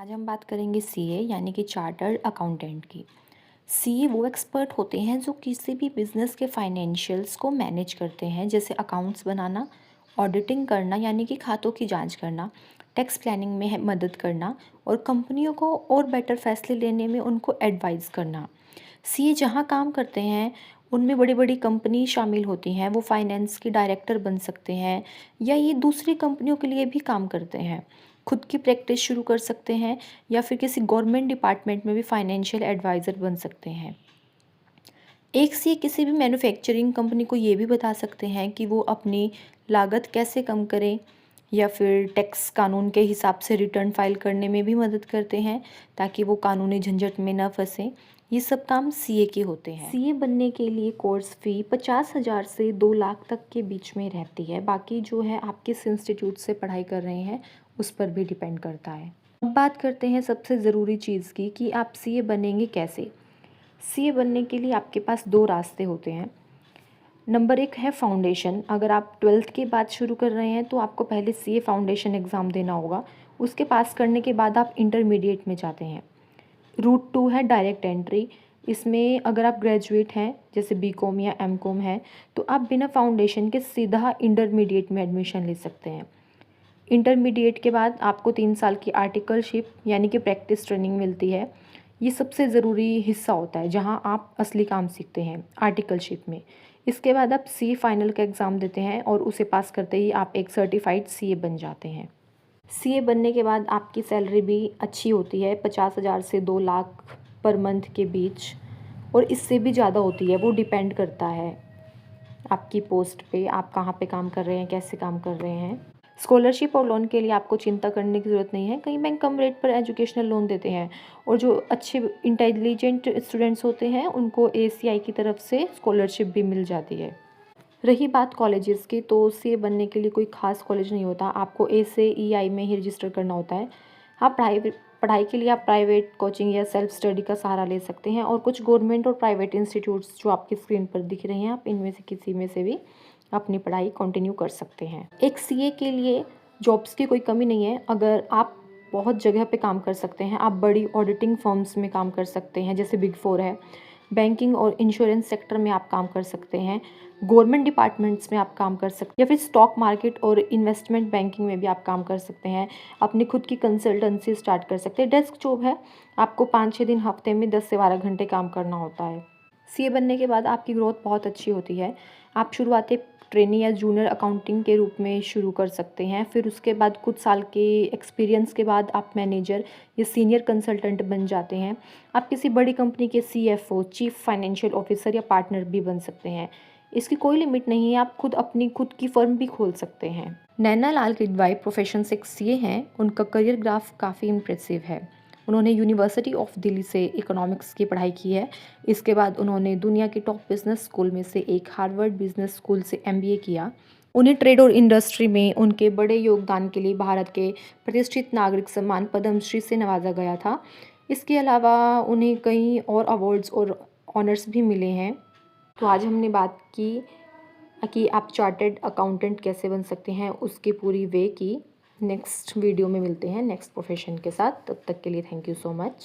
आज हम बात करेंगे सीए यानी कि चार्टर्ड अकाउंटेंट की। सीए वो एक्सपर्ट होते हैं जो किसी भी बिजनेस के फाइनेंशियल्स को मैनेज करते हैं, जैसे अकाउंट्स बनाना, ऑडिटिंग करना यानी कि खातों की जांच करना, टैक्स प्लानिंग में मदद करना और कंपनियों को और बेटर फैसले लेने में उनको एडवाइस करना। सीए जहाँ काम करते हैं उनमें बड़ी बड़ी कंपनी शामिल होती हैं। वो फाइनेंस की डायरेक्टर बन सकते हैं या ये दूसरी कंपनियों के लिए भी काम करते हैं। खुद की प्रैक्टिस शुरू कर सकते हैं या फिर किसी गवर्नमेंट डिपार्टमेंट में भी फाइनेंशियल एडवाइज़र बन सकते हैं। एक सीए किसी भी मैन्युफैक्चरिंग कंपनी को ये भी बता सकते हैं कि वो अपनी लागत कैसे कम करें या फिर टैक्स कानून के हिसाब से रिटर्न फाइल करने में भी मदद करते हैं ताकि वो कानूनी झंझट में न फंसें। ये सब काम सीए के होते हैं। सीए बनने के लिए कोर्स फ़ी 50,000 से 2 लाख तक के बीच में रहती है। बाकी जो है आप किस इंस्टीट्यूट से पढ़ाई कर रहे हैं उस पर भी डिपेंड करता है। अब बात करते हैं सबसे ज़रूरी चीज़ की कि आप सीए बनेंगे कैसे। सीए बनने के लिए आपके पास दो रास्ते होते हैं। नंबर एक है फाउंडेशन। अगर आप 12th के बाद शुरू कर रहे हैं तो आपको पहले सीए फाउंडेशन एग्ज़ाम देना होगा। उसके पास करने के बाद आप इंटरमीडिएट में जाते हैं। रूट 2 है डायरेक्ट एंट्री। इसमें अगर आप ग्रेजुएट हैं जैसे बीकॉम या एमकॉम है तो आप बिना फाउंडेशन के सीधा इंटरमीडिएट में एडमिशन ले सकते हैं। इंटरमीडिएट के बाद आपको 3 साल की आर्टिकलशिप यानी कि प्रैक्टिस ट्रेनिंग मिलती है। ये सबसे ज़रूरी हिस्सा होता है जहाँ आप असली काम सीखते हैं आर्टिकलशिप में। इसके बाद आप सी फाइनल का एग्ज़ाम देते हैं और उसे पास करते ही आप एक सर्टिफाइड सीए बन जाते हैं। सीए बनने के बाद आपकी सैलरी भी अच्छी होती है, 50,000 से 2 लाख पर मंथ के बीच, और इससे भी ज़्यादा होती है। वो डिपेंड करता है आपकी पोस्ट पे, आप कहाँ पे काम कर रहे हैं, कैसे काम कर रहे हैं। स्कॉलरशिप और लोन के लिए आपको चिंता करने की ज़रूरत नहीं है। कई बैंक कम रेट पर एजुकेशनल लोन देते हैं और जो अच्छे इंटेलिजेंट स्टूडेंट्स होते हैं उनको एसीआई की तरफ से स्कॉलरशिप भी मिल जाती है। रही बात कॉलेजेस की, तो सीए बनने के लिए कोई ख़ास कॉलेज नहीं होता। आपको एसएईआई में ही रजिस्टर करना होता है। आप पढ़ाई के लिए आप प्राइवेट कोचिंग या सेल्फ स्टडी का सहारा ले सकते हैं, और कुछ गवर्नमेंट और प्राइवेट इंस्टीट्यूट्स जो आपकी स्क्रीन पर दिख रहे हैं, आप इनमें से किसी में से भी अपनी पढ़ाई कंटिन्यू कर सकते हैं। एक सीए के लिए जॉब्स की कोई कमी नहीं है। अगर आप बहुत जगह पे काम कर सकते हैं। आप बड़ी ऑडिटिंग फर्म्स में काम कर सकते हैं जैसे बिग फोर है। बैंकिंग और इंश्योरेंस सेक्टर में आप काम कर सकते हैं। गवर्नमेंट डिपार्टमेंट्स में आप काम कर सकते हैं या फिर स्टॉक मार्केट और इन्वेस्टमेंट बैंकिंग में भी आप काम कर सकते हैं। अपनी खुद की कंसल्टेंसी स्टार्ट कर सकते हैं। डेस्क जॉब है, आपको 5-6 दिन हफ्ते में 10 से 12 घंटे काम करना होता है। सीए बनने के बाद आपकी ग्रोथ बहुत अच्छी होती है। आप शुरुआती ट्रेनी या जूनियर अकाउंटिंग के रूप में शुरू कर सकते हैं। फिर उसके बाद कुछ साल के एक्सपीरियंस के बाद आप मैनेजर या सीनियर कंसल्टेंट बन जाते हैं। आप किसी बड़ी कंपनी के सीएफओ, चीफ फाइनेंशियल ऑफिसर या पार्टनर भी बन सकते हैं। इसकी कोई लिमिट नहीं है, आप अपनी खुद की फर्म भी खोल सकते हैं। नैना लाल किडवाई प्रोफेशन से एक सीए हैं। उनका करियर ग्राफ काफ़ी इम्प्रेसिव है। उन्होंने यूनिवर्सिटी ऑफ दिल्ली से इकोनॉमिक्स की पढ़ाई की है। इसके बाद उन्होंने दुनिया की टॉप बिजनेस स्कूल में से एक हार्वर्ड बिजनेस स्कूल से एमबीए किया। उन्हें ट्रेड और इंडस्ट्री में उनके बड़े योगदान के लिए भारत के प्रतिष्ठित नागरिक सम्मान पद्मश्री से नवाजा गया था। इसके अलावा उन्हें कई और अवार्ड्स और ऑनर्स भी मिले हैं। तो आज हमने बात की कि आप चार्टर्ड अकाउंटेंट कैसे बन सकते हैं, उसकी पूरी वे की। नेक्स्ट वीडियो में मिलते हैं नेक्स्ट प्रोफेशन के साथ। तब तक के लिए थैंक यू सो मच।